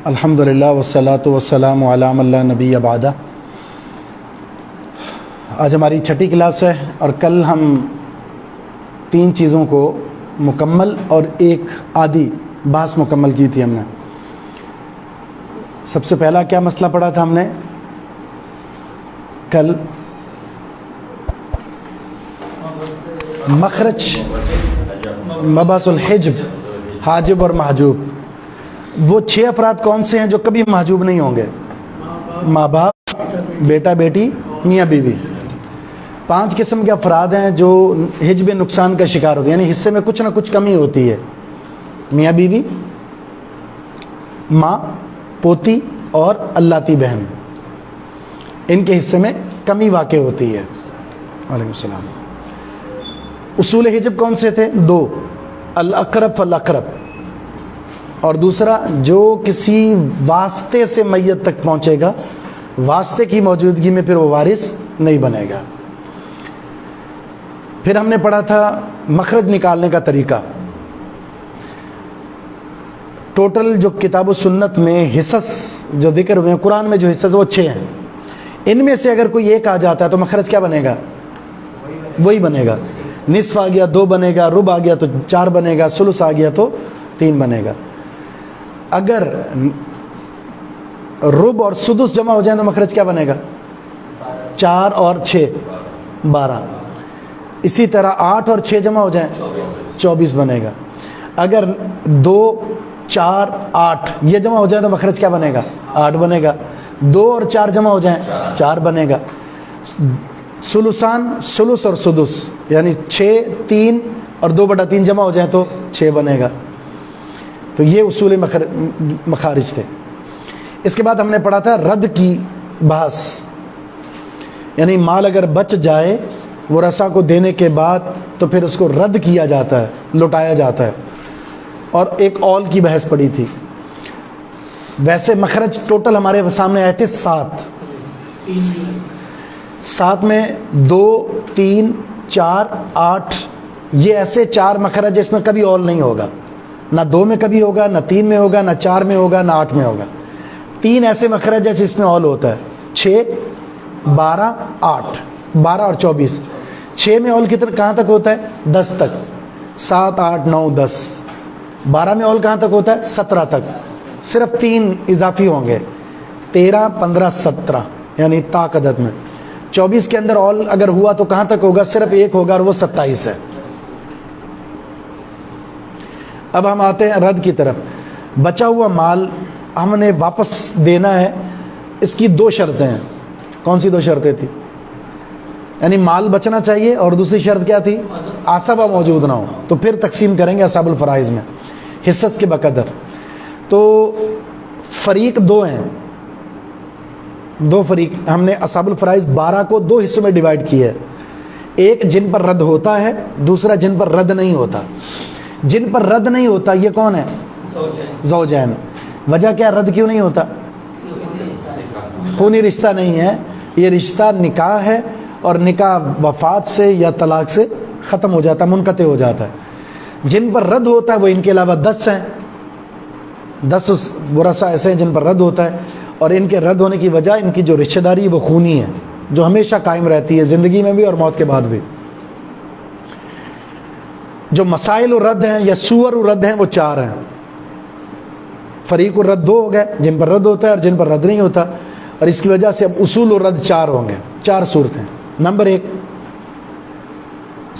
अल्हम्दुलिल्लाह वस्सलातु वस्सलामु अला मन ला नबी बादा। आज हमारी छठी क्लास है और कल हम 3 चीज़ों को मुकम्मल और एक आधी बहस मुकम्मल की थी हमने। सबसे पहला क्या मसला पढ़ा था हमने कल? मखरज, मबासुल हिज्ब, हाजिब और महजूब। वो 6 अफराद कौन से हैं जो कभी महजूब नहीं होंगे? माँ बाप, बेटा बेटी, मियाँ बीवी। 5 किस्म के अफराद हैं जो हिज्ब नुकसान का शिकार होते हैं, यानी हिस्से में कुछ ना कुछ कमी होती है। मियाँ बीवी, माँ, पोती और अल्लाती बहन, इनके हिस्से में कमी वाक़ होती है। वालेकुम सलाम। उसूल हिज्ब कौन से थे? 2, अल अक़रब फल अक़रब, और दूसरा जो किसी वास्ते से मैयत तक पहुंचेगा, वास्ते की मौजूदगी में फिर वो वारिस नहीं बनेगा। फिर हमने पढ़ा था मखरज निकालने का तरीका। टोटल जो किताब सुन्नत में हिस्स जो जिक्र हुए हैं, कुरान में जो हिस्से वो 6 हैं। इनमें से अगर कोई एक आ जाता है तो मखरज क्या बनेगा? वही बनेगा। निस्फ आ गया 2 बनेगा, रुब आ गया तो 4 बनेगा, सुलुस आ गया तो 3 बनेगा। अगर रुब और सुदुस जमा हो जाए तो मखरज क्या बनेगा? 4 और 6 12। इसी तरह 8 और 6 जमा हो जाए 24 बनेगा। अगर 2 4 8 ये जमा हो जाए तो मखरज क्या बनेगा? 8 बनेगा। 2 और 4 जमा हो जाए 4 बनेगा। सुलुसान, सुलुस और सुदुस, यानी 6 3 और 2/3 जमा हो जाए तो 6 बनेगा। तो ये उसूल मखारिज थे। इसके बाद हमने पढ़ा था रद्द की बहस, यानी माल अगर बच जाए वो रसा को देने के बाद तो फिर उसको रद्द किया जाता है, लौटाया जाता है। और एक औल की बहस पड़ी थी। वैसे मखरज टोटल हमारे सामने आए थे 7। 7 में 2 3 4 8, ये ऐसे 4 मखरज जिसमें कभी औल नहीं होगा। ना 2 में कभी होगा, ना 3 में होगा, ना 4 में होगा, ना 8 में होगा। 3 ऐसे मखरज है जिसमें ऑल होता है, 6 12 8, 12 और 24। 6 में ऑल कितना कहाँ तक होता है? 10 तक। 7 8 9 10। 12 में ऑल कहाँ तक होता है? 17 तक। सिर्फ 3 इजाफी होंगे, 13 15 17, यानी ताक अदद में। 24 के अंदर ऑल अगर हुआ तो कहाँ तक होगा? सिर्फ 1 होगा और वो 27 है। अब हम आते हैं रद्द की तरफ। बचा हुआ माल हमने वापस देना है। इसकी 2 शर्तें हैं। कौन सी 2 शर्तें थी? यानी माल बचना चाहिए और दूसरी शर्त क्या थी? आसबा मौजूद ना हो। तो फिर तकसीम करेंगे असाबुल फराइज में हिस्सस के बकदर। तो फरीक 2 हैं, 2 फरीक। हमने असाबुल फराइज 12 को 2 हिस्सों में डिवाइड किया है। एक जिन पर रद्द होता है, दूसरा जिन पर रद्द नहीं होता। जिन पर रद्द नहीं होता ये कौन है? ज़ौजैन। वजह क्या, रद्द क्यों नहीं होता? खूनी रिश्ता नहीं है, ये रिश्ता निकाह है और निकाह वफात से या तलाक से ख़त्म हो जाता है, मुनक़ते हो जाता है। जिन पर रद्द होता है वो इनके अलावा 10 हैं। 10 वरसा ऐसे हैं जिन पर रद्द होता है, और इनके रद्द होने की वजह इनकी जो रिश्तेदारी वो खूनी है, जो हमेशा कायम रहती है, ज़िंदगी में भी और मौत के बाद भी। जो मसाइल रद्द हैं या सूअर रद्द हैं वो 4 हैं। फरीक रद्द 2 हो गए, जिन पर रद्द होता है और जिन पर रद्द नहीं होता, और इसकी वजह से अब उसूल रद्द 4 होंगे। 4 सूरतें। नंबर 1,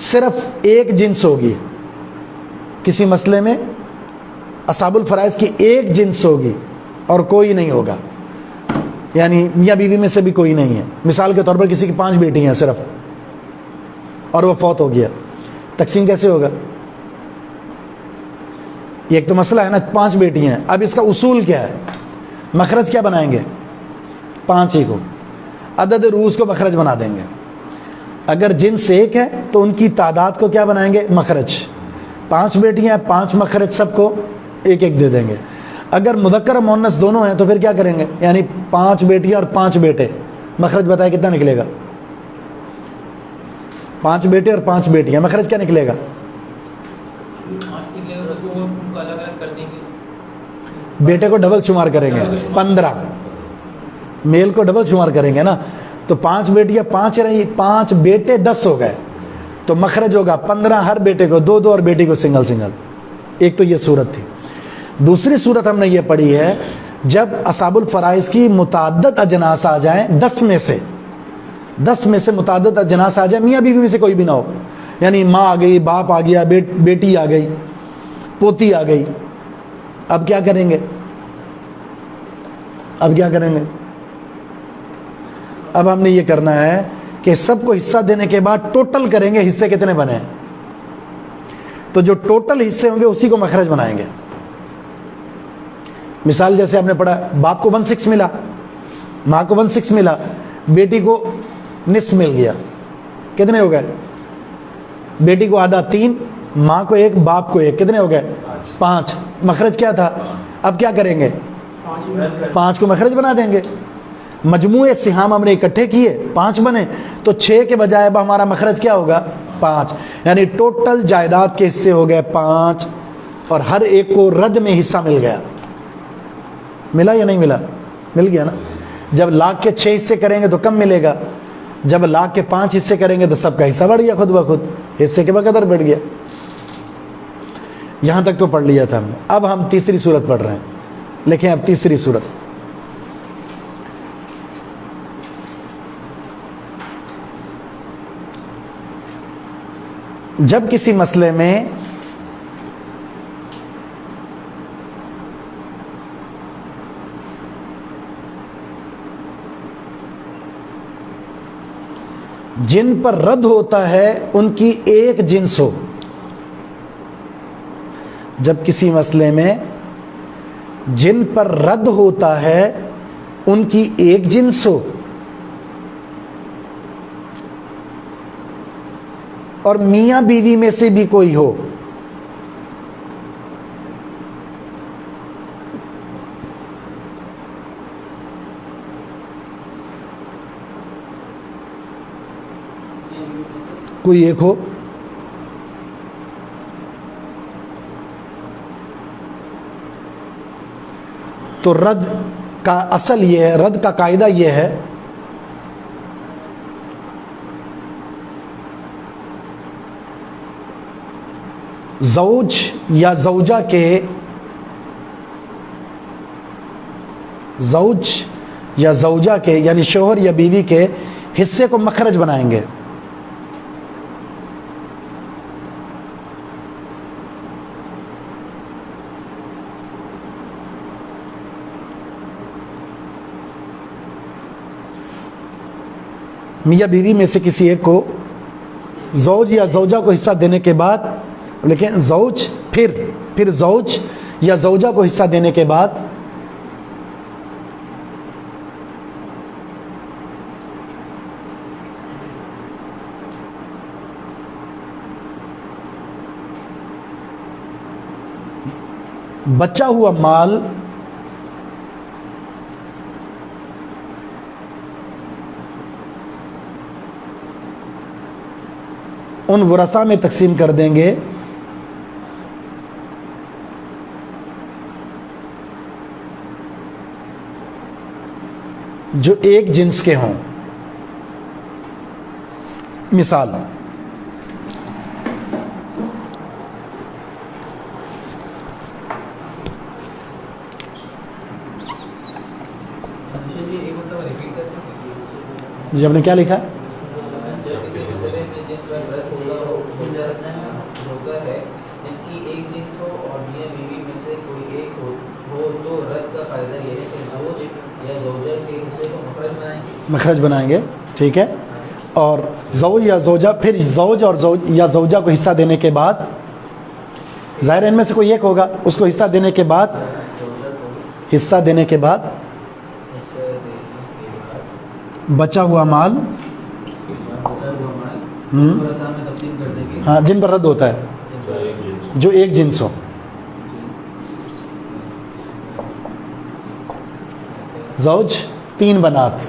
सिर्फ एक जिन्स होगी किसी मसले में। असाबुल फराइज की एक जिन्स होगी और कोई नहीं होगा, यानी मियाँ बीवी में से भी कोई नहीं है। मिसाल के तौर पर किसी की 5 बेटी हैं सिर्फ, और वह फौत हो गया, तकसीम कैसे होगा? ये एक तो मसला है ना, 5 बेटियां हैं। अब इसका उसूल क्या है? मखरज क्या बनाएंगे? 5 ही को, अदद रूस को मखरज बना देंगे। अगर जिन्स 1 है तो उनकी तादाद को क्या बनाएंगे? मखरज। 5 बेटियां, 5 मखरज, सबको 1 दे देंगे। अगर मुदक्कर और मुअन्नस दोनों हैं तो फिर क्या करेंगे? यानी 5 बेटियां और 5 बेटे, मखरज बताए कितना निकलेगा? 5 बेटे और 5 बेटियां, मखरज क्या निकलेगा? बेटे को डबल शुमार करेंगे 15, मेल को डबल शुमार करेंगे ना, तो 5 बेटियां 5 रही, 5 बेटे 10 हो गए, तो मखरज होगा 15, हर बेटे को 2 2 और बेटी को सिंगल सिंगल। एक तो ये सूरत थी। दूसरी सूरत हमने ये पढ़ी है, जब असाबुल फराइज की मुताद्दद अजनास आ जाएं, 10 में से मुताद्दद अजनास आ जाए, मियाँ बीवी में से कोई भी ना हो, यानी माँ आ गई, बाप आ गया, बेटी आ गई, पोती आ गई, अब क्या करेंगे? अब हमने ये करना है कि सबको हिस्सा देने के बाद टोटल करेंगे, हिस्से कितने बने हैं, तो जो टोटल हिस्से होंगे उसी को मखरज बनाएंगे। मिसाल जैसे आपने पढ़ा, बाप को 1/6 मिला, माँ को 1/6 मिला, बेटी को निस्फ मिल गया, कितने हो गए? बेटी को आधा 3, माँ को 1, बाप को 1, कितने हो गए? 5। मखरज क्या था? अब क्या करेंगे? 5 को मखरज बना देंगे। मजमूए सिहाम हमने इकट्ठे किए, 5 बने, तो 6 के बजाय अब हमारा मखरज क्या होगा? 5। यानी टोटल जायदाद के हिस्से हो गए 5, और हर एक को रद में हिस्सा मिल गया। मिला या नहीं मिला? मिल गया ना। जब लाख के 6 हिस्से करेंगे तो कम मिलेगा, जब लाख के 5 हिस्से करेंगे तो सबका हिस्सा बढ़ गया, खुद ब खुद हिस्से के बकदर बढ़ गया। यहां तक तो पढ़ लिया था हमने। अब हम तीसरी सूरत पढ़ रहे हैं, लेकिन अब तीसरी सूरत, जब किसी मसले में जिन पर रद्द होता है उनकी एक जिन्स हो, जब किसी मसले में जिन पर रद्द होता है उनकी एक जिन्स हो और मियां बीवी में से भी कोई हो, कोई एक हो, तो रद्द का असल ये है, रद्द का कायदा ये है ज़ौज या ज़ौजा के, ज़ौज या ज़ौजा के यानी शोहर या बीवी के हिस्से को मखरज बनाएंगे। मियाँ बीवी में से किसी एक को ज़ौज या ज़ौजा को हिस्सा देने के बाद, लेकिन ज़ौज फिर ज़ौज या ज़ौजा को हिस्सा देने के बाद बचा हुआ माल उन वरसा में तकसीम कर देंगे जो एक जिन्स के हों। मिसाल, जी आपने क्या लिखा? मखरज बनाएंगे, ठीक है। और ज़ौज या ज़ौजा, फिर ज़ौज और या ज़ौजा को हिस्सा देने के बाद, ज़ाहिर इनमें से कोई एक होगा, उसको हिस्सा देने के बाद बचा हुआ माल हाँ जिन पर रद्द होता है, जो एक जिन्स हो। ज़ौज 3 बनात,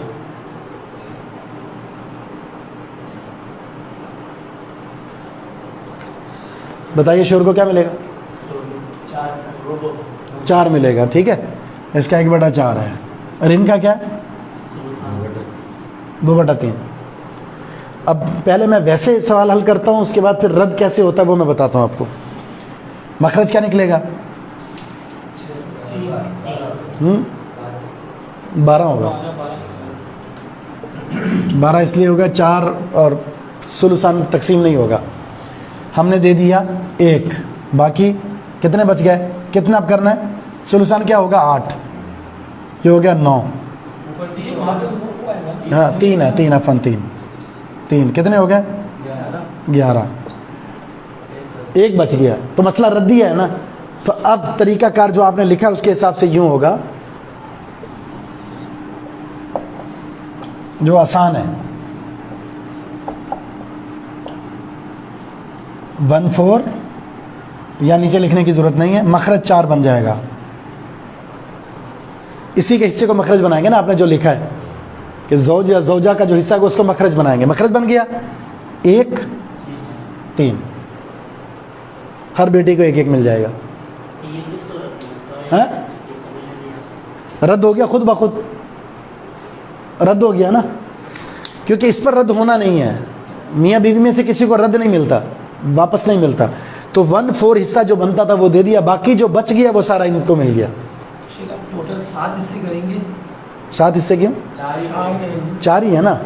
बताइए शोर को क्या मिलेगा? 4 मिलेगा, ठीक है, इसका 1/4 है। और इनका क्या है? 2/3। अब पहले मैं वैसे सवाल हल करता हूं, उसके बाद फिर रद्द कैसे होता है वो मैं बताता हूं आपको। मखरज क्या निकलेगा? 12 होगा। 12 इसलिए होगा, 4 और सुलुसान तकसीम नहीं होगा। हमने दे दिया 1, बाकी कितने बच गए? कितना अब करना है? सुलुसान क्या होगा? 8, ये हो गया 9। हाँ 3 है, 3 अपन 3 कितने हो गए? 11। 1 बच गया, तो मसला रद्दी है ना। तो अब तरीकाकार जो आपने लिखा उसके हिसाब से यूं होगा, जो आसान है, 1/4 या नीचे लिखने की जरूरत नहीं है, मखरज 4 बन जाएगा। इसी के हिस्से को मखरज बनाएंगे ना, आपने जो लिखा है कि ज़ौज या ज़ौजा का जो हिस्सा है उसको मखरज बनाएंगे। मखरज बन गया 1 3, हर बेटी को 1 मिल जाएगा। हाँ? रद्द हो गया, खुद ब खुद रद्द हो गया ना, क्योंकि इस पर रद्द होना नहीं है। मियाँ बीवी में से किसी को रद्द नहीं मिलता, वापस नहीं मिलता। तो 1/4 हिस्सा जो बनता था वो दे दिया, बाकी जो बच गया वो सारा इनको मिल गया। टोटल 7 हिस्से करेंगे। 7 हिस्से क्यों? 4 ही है ना।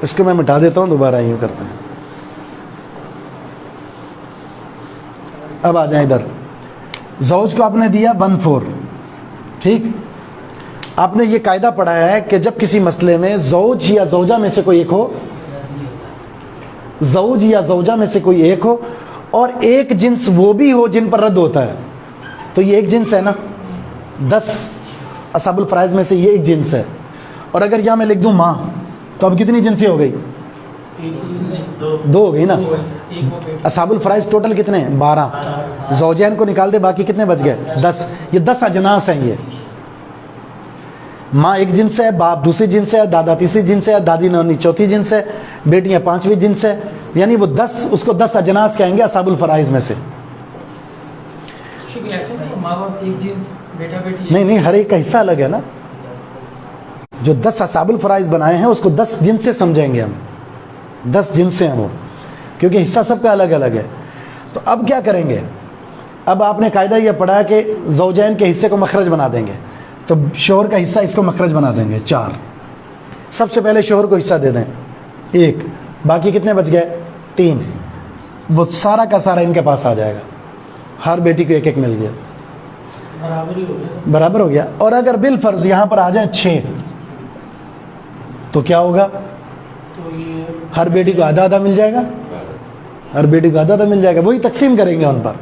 इसको मैं मिटा देता हूँ, दोबारा यूँ करते हैं। अब आ जाए इधर, ज़ौज को आपने दिया 1/4, ठीक। आपने ये कायदा पढ़ा है कि जब किसी मसले में ज़ौज या ज़ौजा में से कोई एक हो, ज़ौज या ज़ौजा में से कोई एक हो और एक जिन्स वो भी हो जिन पर रद्द होता है, तो ये एक जिन्स है ना। 10 असाबुल फ़राइज़ में से ये एक जिन्स है। और अगर यहाँ मैं लिख दूँ माँ, तो अब कितनी जिन्सें हो गई? 2 हो गई ना। असाबुल फ़राइज़ टोटल कितने हैं? 12। ज़ौजैन को निकाल दे, बाकी कितने बच गए? 10। ये 10 अजनास हैं। ये माँ एक जिन्स है, बाप दूसरी जिन्स है, दादा तीसरी जिन्स है, दादी नानी चौथी जिन्स है, बेटियां 5वीं जिन्स है। यानी वो 10, उसको 10 अजनास कहेंगे असाबुल फ़राइज़ में से। नहीं, हर एक का हिस्सा अलग है ना। जो 10 असाबुल फ़राइज़ बनाए हैं उसको 10 जिन्स से समझेंगे हम। 10 जिन्स हैं वो, क्योंकि हिस्सा सबका अलग अलग है। तो अब क्या करेंगे? अब आपने कायदा यह पढ़ा कि ज़ौजैन के हिस्से को मखरज बना देंगे, तो शोहर का हिस्सा इसको मखरज बना देंगे 4। सबसे पहले शोहर को हिस्सा दे दें 1, बाकी कितने बच गए? 3। वो सारा का सारा इनके पास आ जाएगा, हर बेटी को 1 मिल गया, बराबर हो गया। और अगर बिल फर्ज यहाँ पर आ जाए 6, तो क्या होगा? तो ये हर बेटी को आधा आधा मिल जाएगा, हर बेटी को आधा आधा मिल जाएगा। वही तकसीम करेंगे उन पर।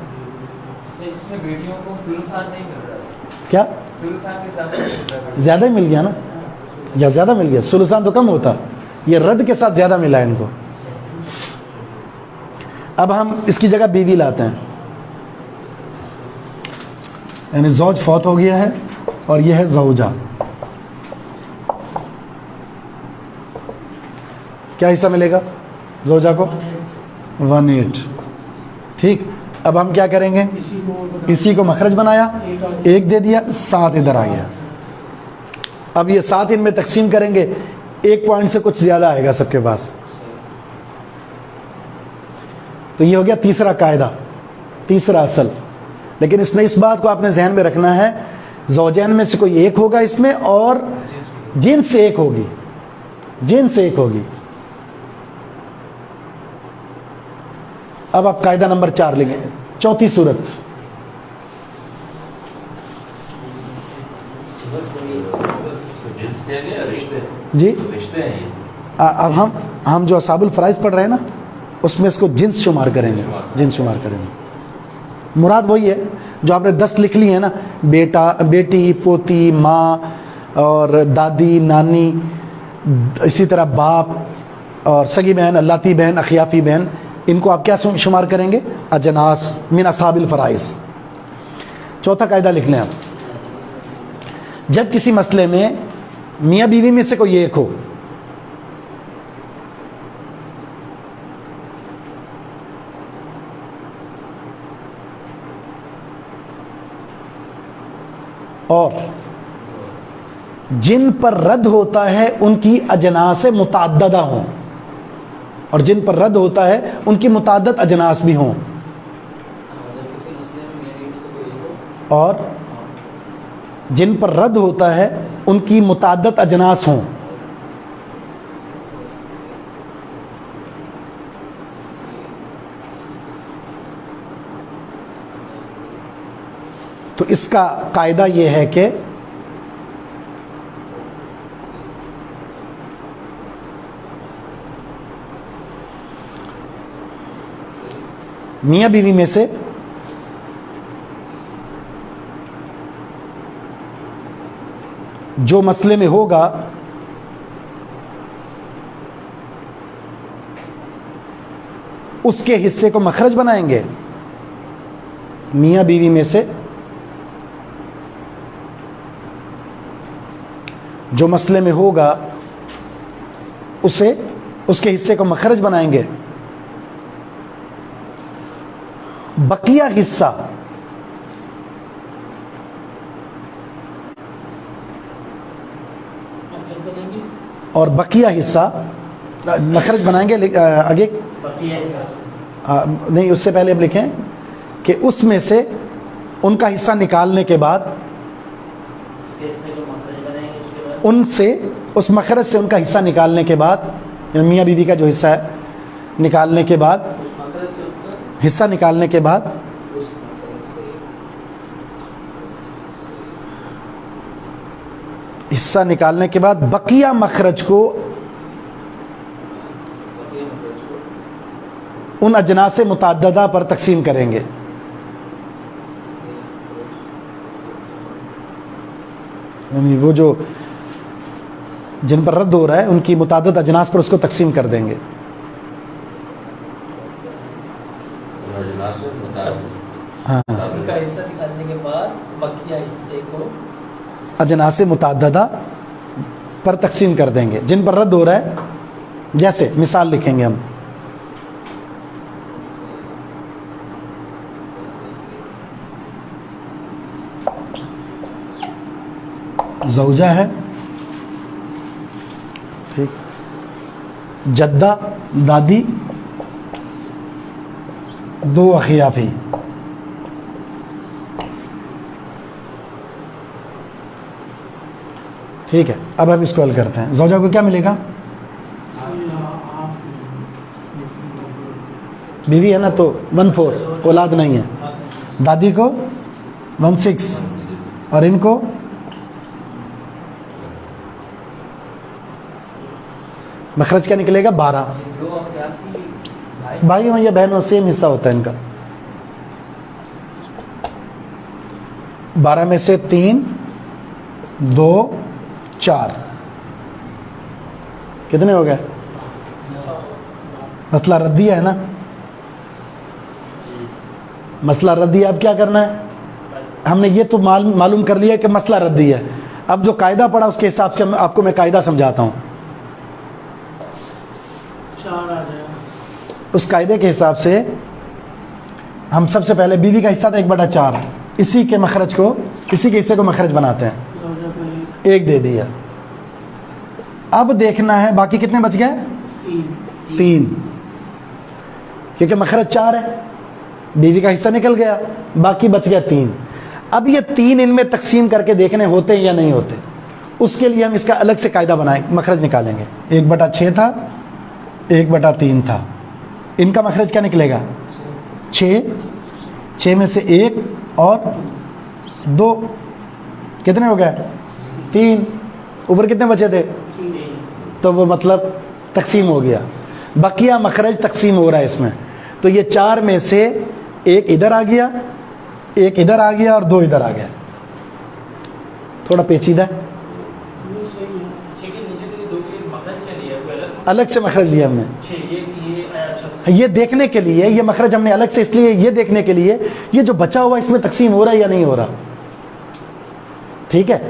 इसमें बेटियों को सुलुसान नहीं मिल रहा। क्या? सुलुसान के साथ ज्यादा ही मिल गया ना, या ज्यादा मिल गया? सुलुसान तो कम होता, ये रद्द के साथ ज्यादा मिला है इनको। अब हम इसकी जगह बीवी लाते हैं, यानी ज़ौज फौत हो गया है और यह है ज़ौजा। क्या हिस्सा मिलेगा ज़ौजा को? 1/8, ठीक। अब हम क्या करेंगे? इसी को मखरज बनाया, 1 दे दिया, 7 इधर आ गया। अब ये 7 इनमें तकसीम करेंगे, 1 पॉइंट से कुछ ज्यादा आएगा सबके पास। तो ये हो गया तीसरा कायदा, तीसरा असल। लेकिन इसमें इस बात को आपने जहन में रखना है, ज़ौजैन में से कोई एक होगा इसमें और जिन्स से एक होगी, जिन्स से एक होगी। अब आप कायदा नंबर 4 लेंगे, चौथी सूरत। जी अब हम जो असाबुल फ़राइज़ पढ़ रहे हैं ना, उसमें इसको जिन्स शुमार करेंगे, जिन्स शुमार करेंगे। मुराद वही है जो आपने 10 लिख ली है ना, बेटा, बेटी, पोती, माँ और दादी, नानी, इसी तरह बाप और सगी बहन, लाती बहन, अखियाफ़ी बहन, इनको आप क्या शुमार करेंगे? अजनास मिन असाबिल फ़राइज़। चौथा कायदा लिख लें आप। जब किसी मसले में मियाँ बीवी में से कोई एक हो, और जिन पर रद्द होता है उनकी अजनास मुतअद्दिदा हों, और जिन पर रद्द होता है उनकी मुतअद्दिद अजनास भी हों, किसी मसले में मेरी बीवी से कोई एक हो। और जिन पर रद्द होता है उनकी मुतअद्दिद अजनास हों। तो इसका कायदा यह है कि मियां बीवी में से जो मसले में होगा उसके हिस्से को मखरज बनाएंगे। मियां बीवी में से जो मसले में होगा उसके हिस्से को मखरज बनाएंगे। बकिया हिस्सा मतलब बनेंगे। और बकिया हिस्सा मखरज बनाएंगे। आगे नहीं, उससे पहले अब लिखें कि उसमें से उनका हिस्सा निकालने के बाद उनसे उस मखरज से उनका हिस्सा निकालने के बाद, मियाँ बीवी का जो हिस्सा है निकालने के बाद, उस मखरज से उनका हिस्सा निकालने के बाद उस मखरज से हिस्सा निकालने के बाद बकिया मखरज को उन अजनास मुतअद्दिदा पर तकसीम करेंगे। यानी वो जो जिन पर रद्द हो रहा है उनकी मुतअद्दिद अजनास पर उसको तकसीम कर देंगे। हाँ, उनका हिस्सा निकालने के बाद बकिया हिस्से को अजनास मुतअद्दिदा पर तकसीम कर देंगे। जिन पर रद्द हो रहा है, जैसे मिसाल लिखेंगे हम, ज़ौजा है, ठीक, जद्दा दादी, दो अखियाफी, ठीक है। अब हम इसको हल करते हैं। ज़ौजा को क्या मिलेगा? बीवी है ना, तो 1/4, औलाद नहीं है। दादी को 1/6 और इनको मखरज क्या निकलेगा? 12। दो अख्तियारी भाई हो या बहन हो, सेम हिस्सा होता है इनका। 12 में से 3, 2, 4 कितने हो गए? मसला रद्दिया है ना, मसला रद्दिया। अब क्या करना है? हमने ये तो मालूम कर लिया कि मसला रद्दी है। अब जो कायदा पड़ा उसके हिसाब से आपको मैं कायदा समझाता हूँ। 4 आ जाएगा। उस कायदे के हिसाब से हम सबसे पहले बीवी का हिस्सा था 1/4, इसी के मखरज को, इसी के हिस्से को मखरज बनाते हैं। ज़ौजा को 1 दे दिया। अब देखना है बाकी कितने बच गए? 3, क्योंकि मखरज 4 है, बीवी का हिस्सा निकल गया, बाकी बच गया 3। अब ये 3 इनमें तकसीम करके देखने होते हैं या नहीं होते, उसके लिए हम इसका अलग से कायदा बनाए, मखरज निकालेंगे। 1/6 था, 1/3 था, इनका मखरज क्या निकलेगा? 6 में से 1 और 2 कितने हो गए? 3। ऊपर कितने बचे थे? तो वो मतलब तकसीम हो गया। बकिया मखरज तकसीम हो रहा है इसमें। तो ये 4 में से 1 इधर आ गया, 1 इधर आ गया और 2 इधर आ गया। थोड़ा पेचीदा है। ये सही है। ठीक है। नीचे के 2 के लिए मखरज क्या लिया? कोई अलग अलग से मखरज लिया हमने, 6 ये अच्छा ये देखने के लिए। ये मखरज हमने अलग से इसलिए ये देखने के लिए, ये जो बचा हुआ इसमें तकसीम हो रहा है या नहीं हो रहा। ठीक है।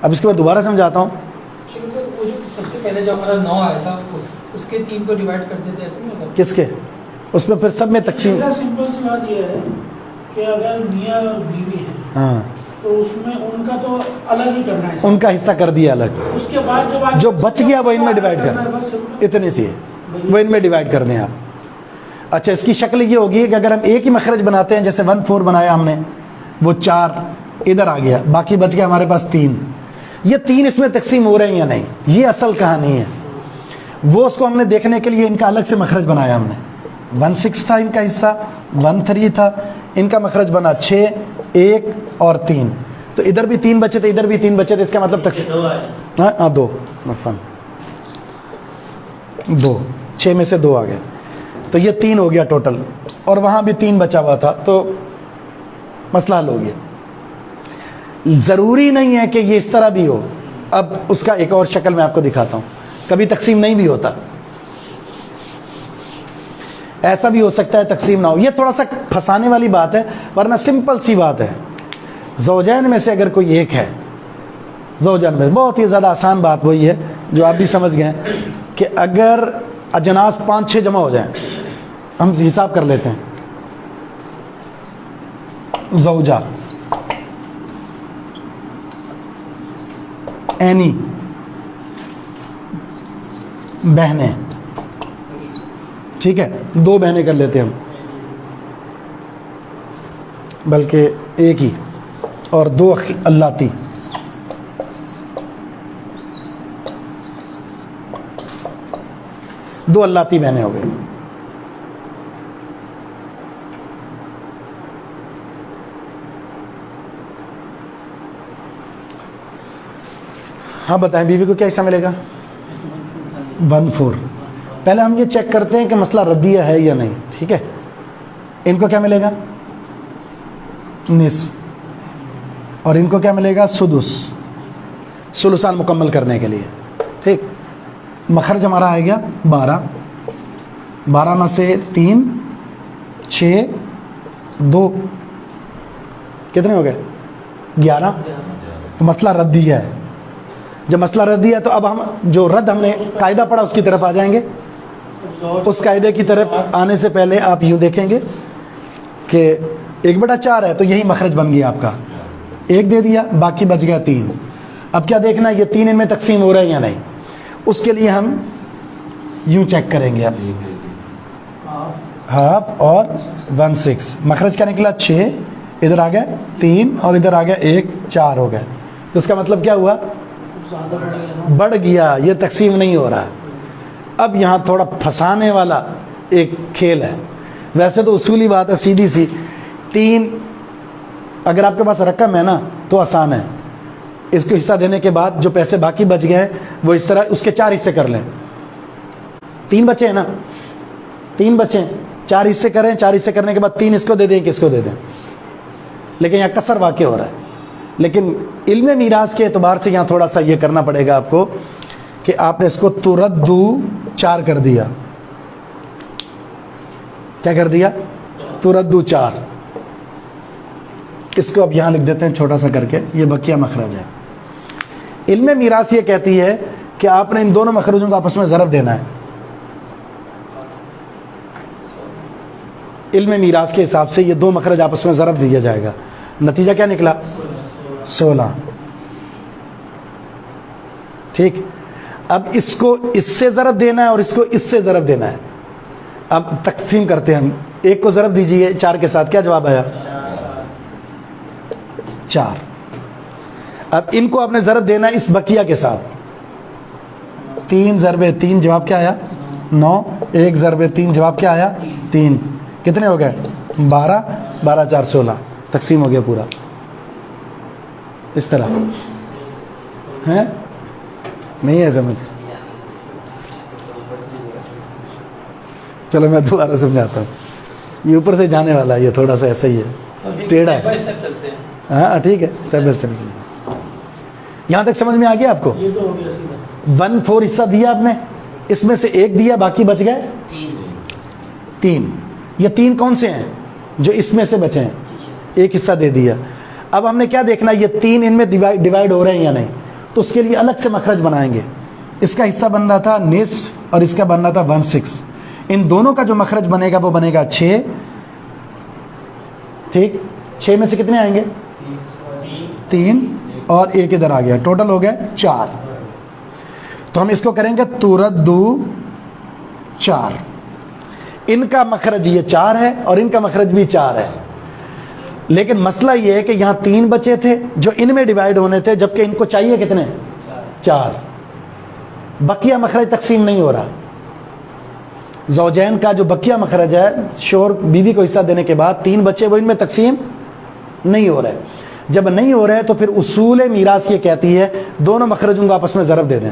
अब इसके बाद दोबारा समझाता हूँ। वो जो सबसे पहले जब हमारा 9 आया था, उसके 3 को डिवाइड करते थे, ऐसे नहीं होता? किसके? उसमें फिर सब में तकसीम। ऐसा सिंपल सी बात यह है कि अगर मियाँ और बीवी हैं, हाँ, तो उसमें उनका तो अलग ही करना है सर। उनका हिस्सा कर दिया अलग, उसके बाद जो बच गया वो इनमें डिवाइड कर, बस इतने सी है, वो इनमें डिवाइड कर दें आप। अच्छा, इसकी शक्ल ये होगी कि अगर हम एक ही मखरज बनाते हैं, जैसे 1/4 बनाया हमने, वो 4 इधर आ गया, बाकी बच गया हमारे पास 3। ये 3 इसमें तकसीम हो रहे हैं या नहीं, ये असल कहानी है। वो उसको हमने देखने के लिए इनका अलग से मखरज बनाया हमने। 1/6 था इनका हिस्सा, 1/3 था इनका मखरज बना 6, 1 और 3। तो इधर भी 3 बचे थे, इधर भी 3 बचे थे, इसका मतलब तकसीम हाँ 2 मफहम 2, 6 में से 2 आ गए, तो ये 3 हो गया टोटल, और वहां भी 3 बचा हुआ था, तो मसला हल हो गया। जरूरी नहीं है कि ये इस तरह भी हो। अब उसका एक और शक्ल मैं आपको दिखाता हूं, कभी तकसीम नहीं भी होता, ऐसा भी हो सकता है तकसीम ना हो। ये थोड़ा सा फंसाने वाली बात है, वरना सिंपल सी बात है। ज़ौजैन में से अगर कोई एक है, ज़ौजैन में बहुत ही ज़्यादा आसान बात वही है जो आप भी समझ गए कि अगर अजनास 5-6 जमा हो जाएं, हम हिसाब कर लेते हैं। ज़ौजा, एनी, बहनें, ठीक है, 2 बहनें कर लेते हैं हम, बल्कि एक ही, और 2 अल्लाती, दो अल्लाती बहनें हो गई। हाँ बताएं, बीवी को क्या हिस्सा मिलेगा? 1/4। पहले हम ये चेक करते हैं कि मसला रद्दिया है या नहीं, ठीक है। इनको क्या मिलेगा? निस्फ, और इनको क्या मिलेगा? सुदुस, सुलुसान मुकम्मल करने के लिए, ठीक। मखरज हमारा आ गया 12, 12 में से 3, 6, 2, कितने हो गए? 11। तो मसला रद्दिया है। जब मसला रद्दिया है तो अब हम जो रद्द हमने कायदा पढ़ा उसकी तरफ आ जाएंगे। उस कायदे की तरफ आने से पहले आप यूँ देखेंगे कि 1/4 है, तो यही मखरज बन गया आपका। 1 दे दिया, बाकी बच गया 3। अब क्या देखना है, ये 3 इनमें तकसीम हो रहा है या नहीं। उसके लिए हम यूं चेक करेंगे। अब हाफ और 1/6, मखरज क्या निकला? 6, इधर आ गया 3 और इधर आ गया 1, 4 हो गए। तो इसका मतलब क्या हुआ? बढ़ गया, ये तकसीम नहीं हो रहा। अब यहाँ थोड़ा फंसाने वाला एक खेल है। वैसे तो उसूली बात है सीधी सी, 3 अगर आपके पास रकम है ना तो आसान है। इसको हिस्सा देने के बाद जो पैसे बाकी बच गए वो इस तरह उसके 4 हिस्से कर लें। 3 बचे हैं ना, 3 बचे, 4 हिस्से करें। 4 हिस्से करने के बाद 3 इसको दे दें, किसको दे दें। लेकिन यहाँ कसर वाक़ई हो रहा है। लेकिन इल्म मीरास के एतबार से यहाँ थोड़ा सा ये करना पड़ेगा आपको कि आपने इसको तुरद्दू 4 कर दिया। क्या कर दिया? तुरद्दू 4। इसको अब यहाँ लिख देते हैं छोटा सा करके, ये बकिया मखरज है। इल्म मीरास ये कहती है कि आपने इन दोनों मखरजों को आपस में ज़रब देना है। इल्म मीरास के हिसाब से ये 2 मखरज आपस में ज़रब दिया जाएगा। नतीजा क्या निकला? 16। ठीक। अब इसको इससे ज़रब देना है और इसको इससे ज़रब देना है। अब तकसीम करते हैं हम। 1 को ज़रब दीजिए 4 के साथ, क्या जवाब आया? 4। अब इनको आपने ज़रब देना इस बकिया के साथ। 3 ज़रबे 3 जवाब क्या आया? 9। 1 ज़रबे 3 जवाब क्या आया? 3। कितने हो गए? 12। 12 4 16। तकसीम हो गया पूरा। इस तरह है, नहीं है समझ? चलो मैं दोबारा समझाता हूँ। ये ऊपर से जाने वाला है, ये थोड़ा सा ऐसा ही है, टेढ़ा है। हाँ ठीक है, स्टेप बाय स्टेप। यहाँ तक समझ में आ गया आपको? ये तो हो गया सीधा। 1/4 हिस्सा दिया आपने, इसमें से 1 दिया, बाकी बच गए 3। ये 3 कौन से हैं जो इसमें से बचे हैं? 1 हिस्सा दे दिया। अब हमने क्या देखना, ये 3 इनमें डिवाइड हो रहे हैं या नहीं। तो उसके लिए अलग से मखरज बनाएंगे। इसका हिस्सा बन रहा था निस्फ और इसका बन रहा था 1/6। इन दोनों का जो मखरज बनेगा वो बनेगा 6। ठीक, 6 में से कितने आएंगे? 3 और 1 इधर आ गया, टोटल हो गया 4। तो हम इसको करेंगे तुरद्दू 4। इनका मखरज ये 4 है और इनका मखरज भी 4 है, लेकिन मसला ये है कि यहाँ 3 बचे थे जो इनमें डिवाइड होने थे, जबकि इनको चाहिए कितने? 4। बकिया मखरज तकसीम नहीं हो रहा। ज़ौजैन का जो बकिया मखरज है, शोहर बीवी को हिस्सा देने के बाद 3 बचे, वो इनमें तकसीम नहीं हो रहे। जब नहीं हो रहे तो फिर उसूल मीरास ये कहती है दोनों मखरजों को आपस में ज़रब दे दें।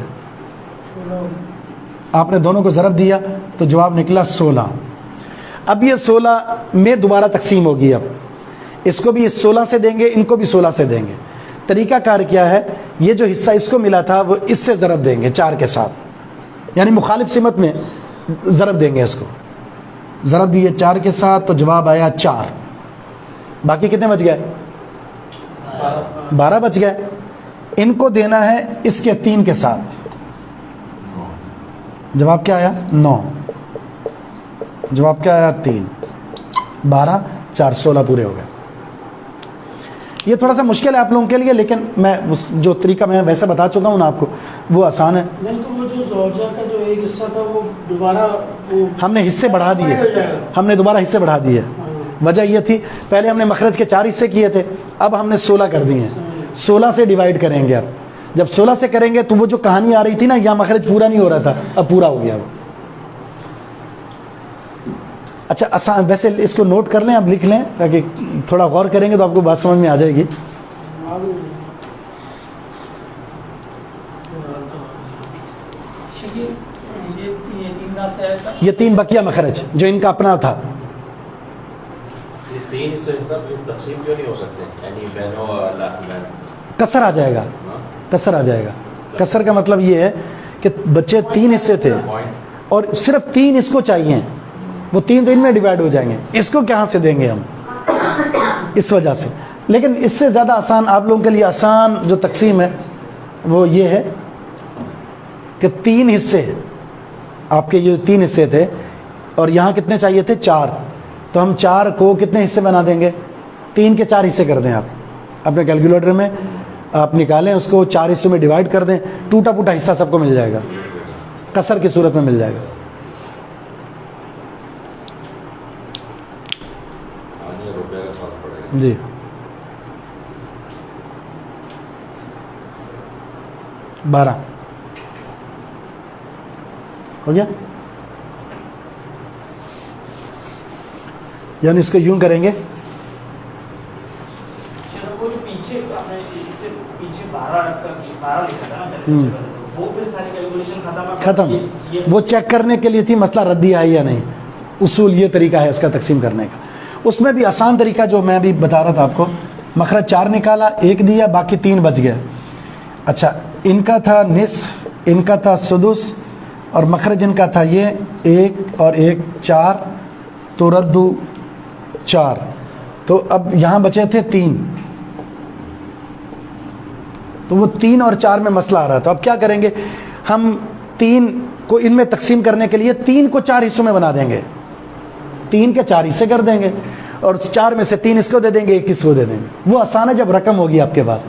आपने दोनों को ज़रब दिया तो जवाब निकला 16। अब ये 16 में दोबारा तकसीम होगी। अब इसको भी इस 16 से देंगे, इनको भी 16 से देंगे। तरीका कार क्या है, ये जो हिस्सा इसको मिला था वो इससे ज़रब देंगे 4 के साथ, यानी मुखालिफ सिमत में ज़रब देंगे। इसको ज़रब दिए 4 के साथ तो जवाब आया 4। बाकी कितने बच गए? 12 बच गए। इनको देना है इसके 3 के साथ, जवाब क्या आया? 9। जवाब क्या आया? 3। 12 4 16 पूरे हो गए। ये थोड़ा सा मुश्किल है आप लोगों के लिए, लेकिन मैं उस जो तरीका मैं वैसे बता चुका हूँ ना आपको, वो आसान है। नहीं तो वो जो ज़ौजा का जो एक हिस्सा था वो दोबारा हमने हिस्से बढ़ा दिए, हमने दोबारा हिस्से बढ़ा दिए। वजह ये थी, पहले हमने मखरज के 4 हिस्से किए थे, अब हमने 16 कर दिए हैं। 16 से डिवाइड करेंगे। अब जब 16 से करेंगे तो वो जो कहानी आ रही थी ना, यहाँ मखरज पूरा नहीं हो रहा था, अब पूरा हो गया वो। अच्छा आसान, वैसे इसको नोट कर लें, अब लिख लें, ताकि थोड़ा गौर करेंगे तो आपको बात समझ में आ जाएगी। ये 3 बकिया मखरज जो इनका अपना था, ये 3 से सब तकसीम क्यों नहीं हो सकते? यानी बहनों और कसर आ जाएगा। कसर आ जाएगा। कसर का मतलब ये है कि बच्चे 3 हिस्से थे और सिर्फ 3 इसको चाहिए, वो 3 तो इनमें डिवाइड हो जाएंगे, इसको कहाँ से देंगे हम, इस वजह से। लेकिन इससे ज़्यादा आसान, आप लोगों के लिए आसान जो तकसीम है वो ये है कि 3 हिस्से, आपके ये 3 हिस्से थे और यहाँ कितने चाहिए थे? 4। तो हम 4 को कितने हिस्से बना देंगे? 3 के 4 हिस्से कर दें। आप अपने कैलकुलेटर में आप निकालें, उसको 4 हिस्सों में डिवाइड कर दें, टूटा फूटा हिस्सा सबको मिल जाएगा, कसर की सूरत में मिल जाएगा। जी बारह हो गया। यानी इसको यूं करेंगे, वो जो पीछे आपने इससे पीछे 12 लिखा था ना, वो फिर सारी कैलकुलेशन खत्म। वो चेक करने के लिए थी मसला रद्दी आई या नहीं। उसूल ये तरीका है इसका तकसीम करने का। उसमें भी आसान तरीका जो मैं अभी बता रहा था आपको, मखरज 4 निकाला, 1 दिया, बाकी 3 बच गया। अच्छा, इनका था निस्फ, इनका था सुदुस, और मखरज इनका था ये 1 और 1 4, तो रद्दू 4। तो अब यहाँ बचे थे 3, तो वो 3 और 4 में मसला आ रहा था। अब क्या करेंगे हम? 3 को इनमें तकसीम करने के लिए 3 को 4 हिस्सों में बना देंगे, 3 के 4 हिस्से कर देंगे और 4 में से 3 इसको दे देंगे, 1 इसको दे देंगे। वो आसान है जब रकम होगी आपके पास।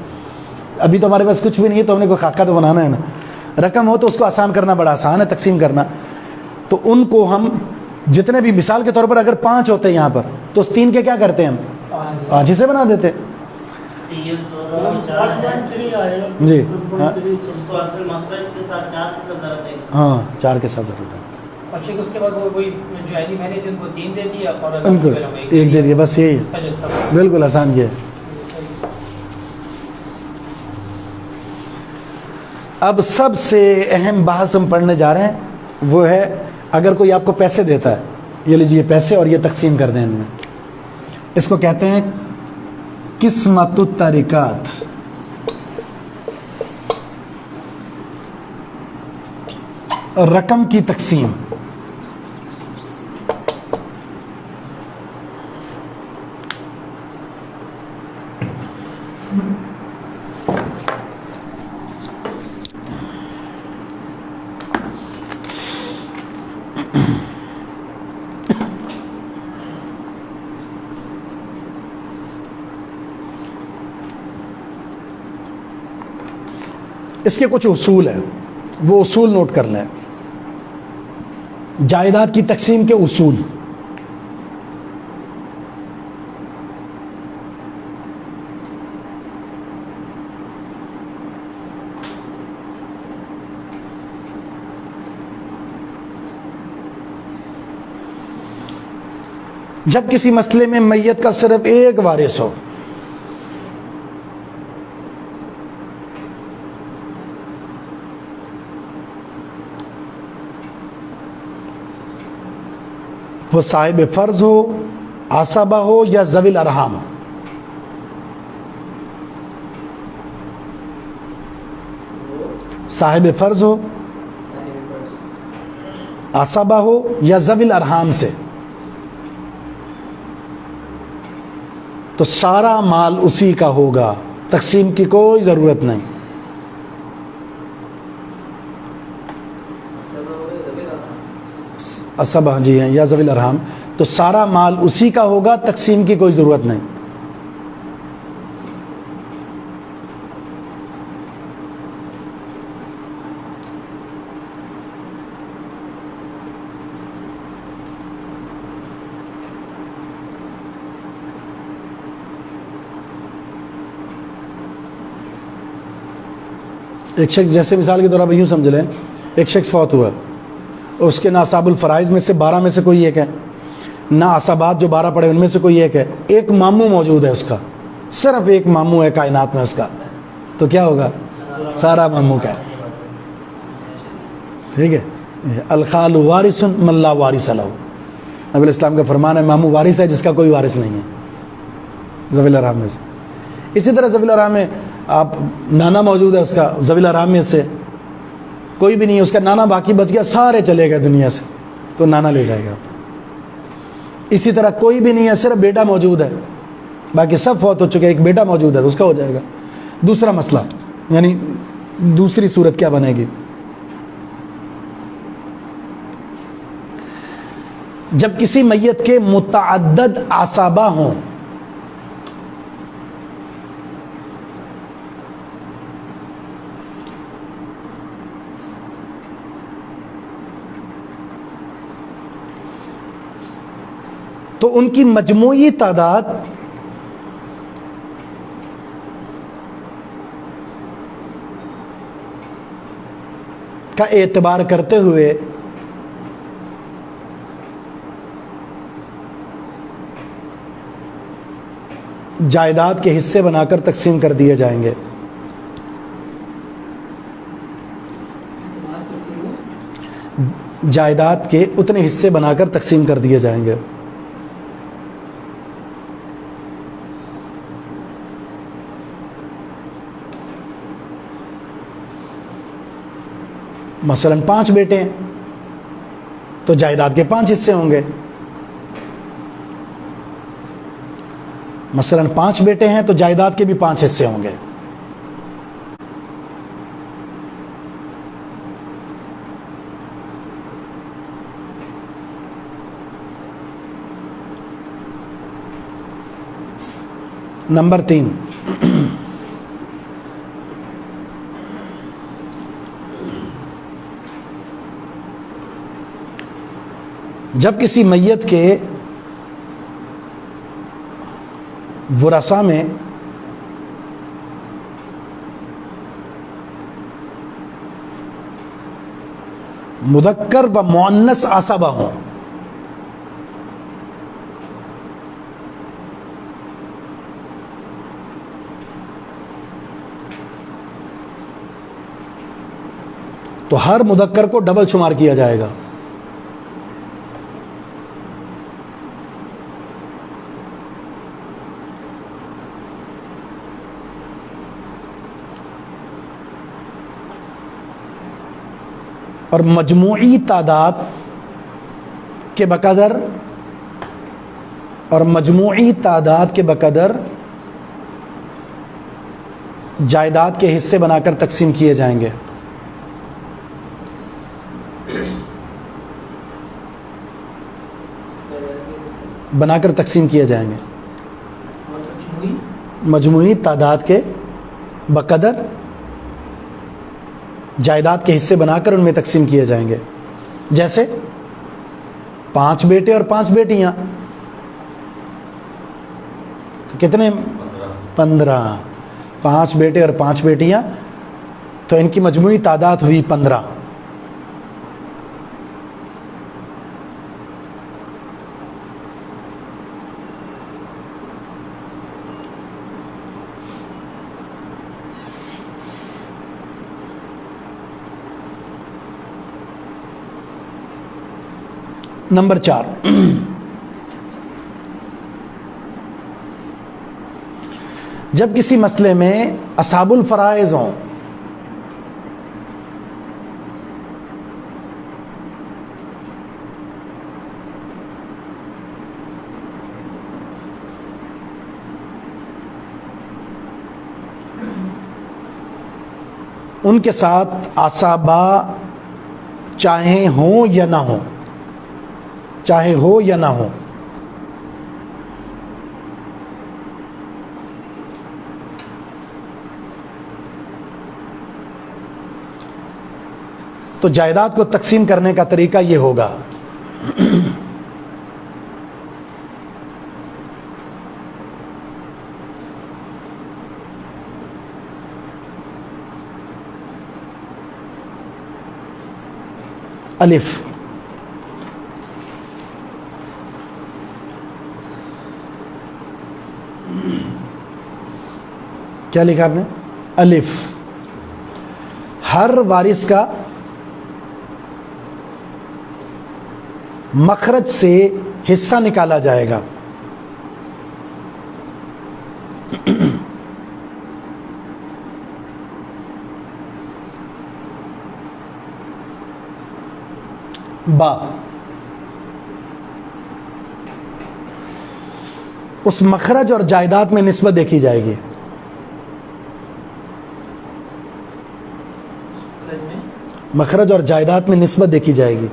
अभी तो हमारे पास कुछ भी नहीं है, तो हमने कोई खाका तो बनाना है ना। रकम हो तो उसको आसान करना बड़ा आसान है, तकसीम करना। तो उनको हम जितने भी, मिसाल के तौर पर अगर 5 होते हैं यहाँ पर, तो उस 3 के क्या करते हैं हम? 5 हिस्से बना देते जी। हाँ 4 के साथ जरूरत है। और फिर उसके बाद वो वही जो आईडी मैंने थी उनको 3 दे दिया और उनको 1 दे दिया, बस यही है। बिल्कुल आसान ये है। अब सबसे अहम बहस हम पढ़ने जा रहे हैं, वो है अगर कोई आपको पैसे देता है, ये लीजिए पैसे और ये तकसीम कर दें इनमें, इसको कहते हैं किस्मतुत तरीकात। रकम की तकसीम। इसके कुछ उसूल हैं, वो उसूल नोट कर लें। जायदाद की तकसीम के उसूल। जब किसी मसले में मैयत का सिर्फ एक वारिस हो, वो साहिब फर्ज हो, आसबा हो या ज़विल अरहाम हो, साहिब फर्ज हो, आसबा हो या ज़विल अरहाम से, तो सारा माल उसी का होगा, तकसीम की कोई ज़रूरत नहीं। असबा जी हैं या ज़विल अरहाम, तो सारा माल उसी का होगा, तकसीम की कोई ज़रूरत नहीं। एक शख्स, जैसे मिसाल के तौर पर यूँ समझ लें, एक शख्स फौत हुआ, उसके ना असाबुल फ़राइज़ में से 12 में से कोई एक है, ना असाबात जो 12 पड़े उनमें से कोई एक है, एक मामू मौजूद है उसका, सिर्फ एक मामू है कायनात में उसका, तो क्या होगा? सारा मामू का है। ठीक है। अल-खालु वारिसुन मन ला वारिस लहू, नबी इस्लाम का फरमान है, मामू वारिस है जिसका कोई वारिस नहीं है, ज़विल अरहाम में से। इसी तरह ज़विल अरहाम में आप, नाना मौजूद है उसका, ज़विल अरहाम में से कोई भी नहीं है, उसका नाना बाकी बच गया, सारे चले गए दुनिया से, तो नाना ले जाएगा। इसी तरह कोई भी नहीं है, सिर्फ बेटा मौजूद है, बाकी सब फौत हो चुके हैं, एक बेटा मौजूद है तो उसका हो जाएगा। दूसरा मसला, यानी दूसरी सूरत क्या बनेगी? जब किसी मैयत के मुतअद्दद आसाबा हों, तो उनकी मजमूई तादाद का एतबार करते हुए जायदाद के हिस्से बनाकर तकसीम कर दिए जाएंगे। जायदाद के उतने हिस्से बनाकर तकसीम कर दिए जाएंगे। मसलन 5 बेटे हैं तो जायदाद के 5 हिस्से होंगे। मसलन 5 बेटे हैं तो जायदाद के भी 5 हिस्से होंगे। नंबर 3, जब किसी मैयत के वरसा में मुदक्कर व मुअन्नस आसबा हों, तो हर मुदक्कर को डबल शुमार किया जाएगा। और मजमूई तादाद के बकदर जायदाद के हिस्से बनाकर तकसीम किए जाएंगे। बनाकर तकसीम किए जाएंगे मजमूई तादाद के बकदर जायदाद के हिस्से बनाकर उनमें तकसीम किए जाएंगे। जैसे 5 बेटे और 5 बेटियां, तो कितने? 15। 5 बेटे और 5 बेटियां, तो इनकी मजमूई तादाद हुई 15। नंबर 4, जब किसी मसले में असाबुल फराइज हों, उनके साथ आसाबा चाहे हो या ना हो, चाहे हो या ना हो, तो जायदाद को तकसीम करने का तरीका ये होगा। अलिफ, क्या लिखा आपने? अलिफ, हर वारिस का मखरज से हिस्सा निकाला जाएगा। बा, उस मखरज और जायदाद में निस्बत देखी जाएगी। मखरज और जायदाद में निस्बत देखी जाएगी।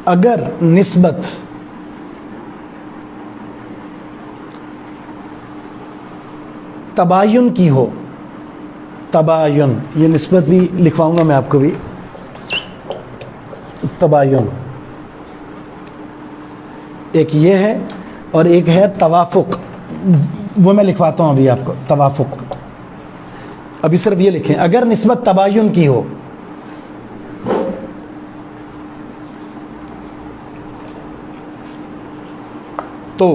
अगर निस्बत तबायुन की हो, तबायुन, ये निस्बत भी लिखवाऊंगा मैं आपको भी, तबायुन, एक ये है और एक है तवाफुक, वो मैं लिखवाता हूं अभी आपको, तवाफुक। अभी सिर्फ ये लिखें, अगर निस्बत तबायुन की हो तो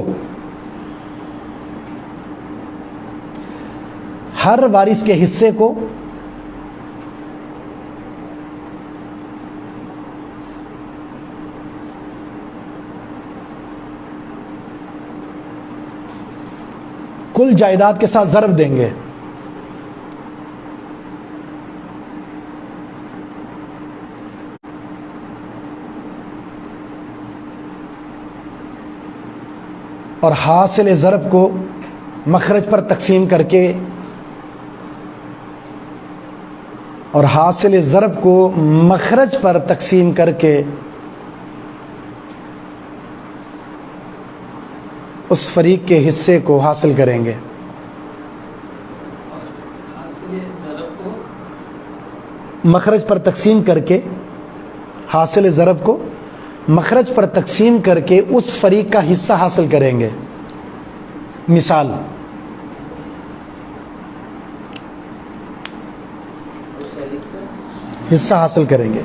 हर वारिस के हिस्से को कुल जायदाद के साथ ज़र्ब देंगे। और हासिल ज़रब को मखरज पर तकसीम करके, और हासिल ज़रब को मखरज पर तकसीम करके उस फरीक के हिस्से को हासिल करेंगे। मखरज पर तकसीम करके, हासिल ज़रब को मखरज पर तकसीम करके उस फरीक का हिस्सा हासिल करेंगे। मिसाल, हिस्सा हासिल करेंगे।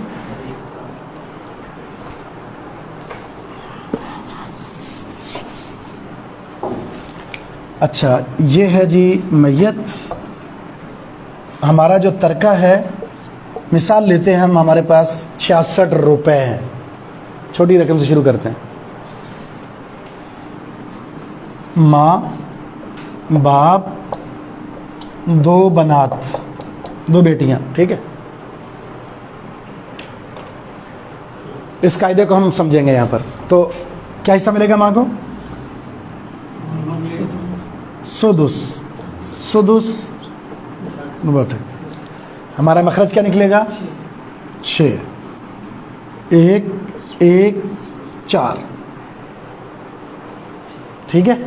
अच्छा, ये है जी मैयत, हमारा जो तरका है, मिसाल लेते हैं हम, हमारे पास 66 रुपए हैं, छोटी रकम से शुरू करते हैं। माँ, बाप, 2 बनात, 2 बेटियां, ठीक है। इस कायदे को हम समझेंगे यहाँ पर। तो क्या हिस्सा मिलेगा माँ को? सुदुस, सुदुस बटे, हमारा मखरज क्या निकलेगा? 6। 1 1 4, ठीक है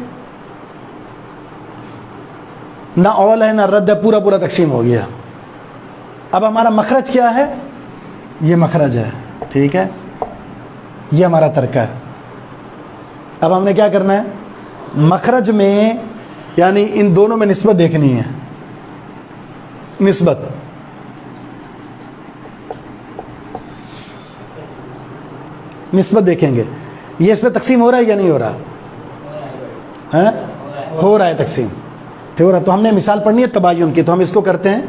ना, ऑल है ना रद्द है, पूरा पूरा तकसीम हो गया। अब हमारा मखरज क्या है, ये मखरज है, ठीक है, ये हमारा तर्का है। अब हमने क्या करना है, मखरज में यानी इन दोनों में निस्बत देखनी है, निस्बत निस्बत देखेंगे, ये इस पर तकसीम हो रहा है या नहीं हो रहा है, हो रहा है तकसीम, ठीक हो रहा है। तो हमने मिसाल पढ़नी है तबायुन की, तो हम इसको करते हैं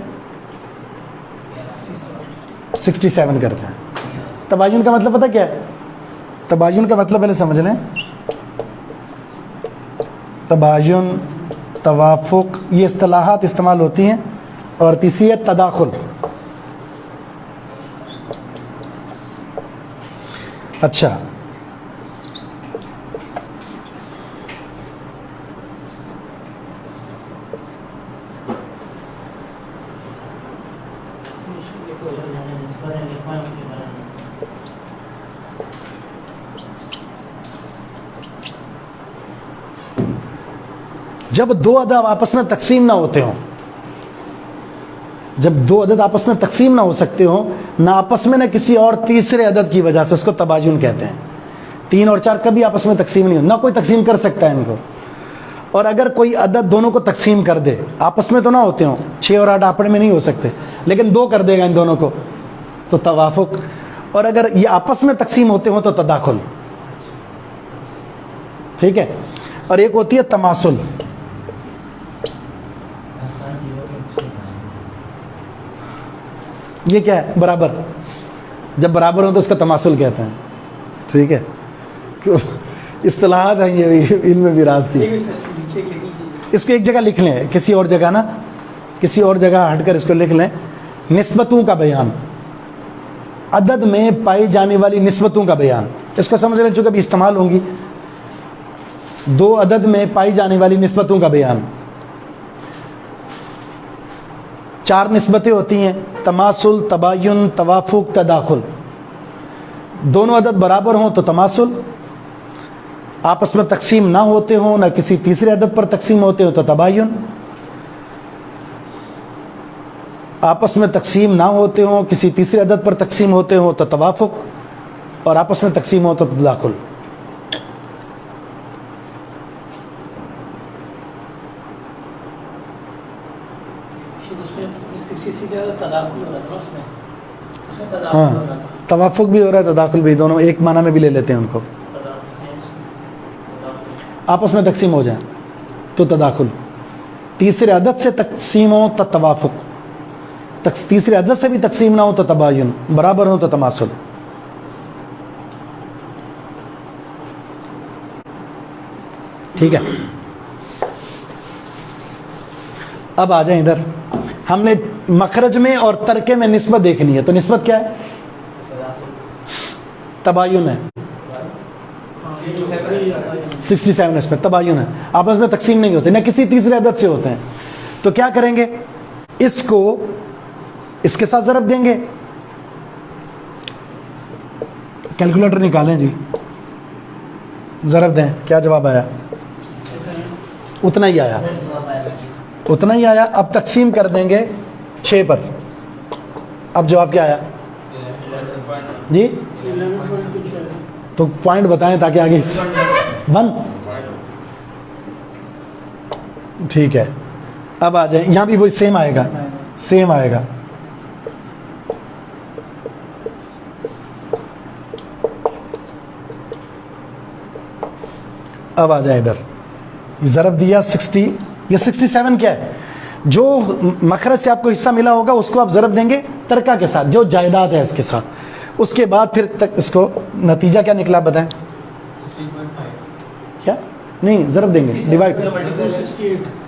67 करते हैं। तबायुन का मतलब पता क्या है, तबायुन का मतलब पहले समझ लें, तबायुन, तवाफुक, ये इस्तिलाहात इस्तेमाल होती हैं। और तीसरी है तदाखुल। अच्छा, जब दो अदद आपस में तकसीम ना होते हों, जब दो अदद आपस में तकसीम ना हो सकते हो, ना आपस में ना किसी और तीसरे अदद की वजह से, उसको तबायुन कहते हैं। 3 और 4 कभी आपस में तकसीम नहीं हो, ना कोई तकसीम कर सकता है इनको। और अगर कोई अदद दोनों को तकसीम कर दे, आपस में तो ना होते हो, 6 और 8 आपस में नहीं हो सकते, लेकिन 2 कर देगा इन दोनों को, तो तवाफुक। और अगर ये आपस में तकसीम होते हो तो तदाखुल, ठीक है। और एक होती है तमासुल, ये क्या है, बराबर, जब बराबर हो तो उसका तमासुल कहते हैं, ठीक है। क्यों इस्तिलाहात है ये इल्म विरास की। इसको एक जगह लिख लें, किसी और जगह ना, किसी और जगह हटकर इसको लिख लें, निस्बतों का बयान, अदद में पाई जाने वाली निस्बतों का बयान। इसको समझ लें, चूंकि अभी इस्तेमाल होंगी, 2 अदद में पाई जाने वाली निस्बतों का बयान। 4 निस्बतें होती हैं, तमासुल, तबायुन, तवाफुक, तदाखुल। दोनों अदद बराबर हों तो तमासुल, आपस में तकसीम ना होते हों, ना किसी तीसरे अदद पर तकसीम होते हो तो तबायुन, आपस में तकसीम ना होते हों, किसी तीसरे अदद पर तकसीम होते हो तो तवाफुक, और आपस में तकसीम हो तो तदाखुल। हाँ, तवाफुक भी हो रहा है, तदाखुल भी, दोनों एक माना में भी ले लेते हैं उनको। आपस में तकसीम हो जाए तो तदाखुल, तीसरे अदद से तकसीम हो तो तवाफुक, तीसरे अदद से भी तकसीम ना हो तो तबायुन, बराबर हो तो तमासुल। ठीक है, अब आ जाए इधर। हमने मखरज में और तरके में निस्बत देखनी है, तो निस्बत क्या है, तबायुन है। 67 निस्बत तबायुन है, आपस में तकसीम नहीं होते, ना किसी तीसरे अदद से होते हैं। तो क्या करेंगे, इसको इसके साथ ज़रब देंगे, कैलकुलेटर निकालें जी, ज़रब दें, क्या जवाब आया, उतना ही आया, उतना ही आया। अब तकसीम कर देंगे 6 पर, अब जवाब क्या आया जी, तो पॉइंट बताएं ताकि आगे 1, ठीक है। अब आ जाए, यहां भी वही सेम आएगा, सेम आएगा। अब आ जाए इधर, ज़रब दिया 60, ये 67 क्या है, जो मखरज से आपको हिस्सा मिला होगा उसको आप ज़रब देंगे तरका के साथ, जो जायदाद है उसके साथ। उसके बाद फिर तक इसको नतीजा क्या निकला बताएं, 16.5 क्या नहीं, ज़रब देंगे, डिवाइड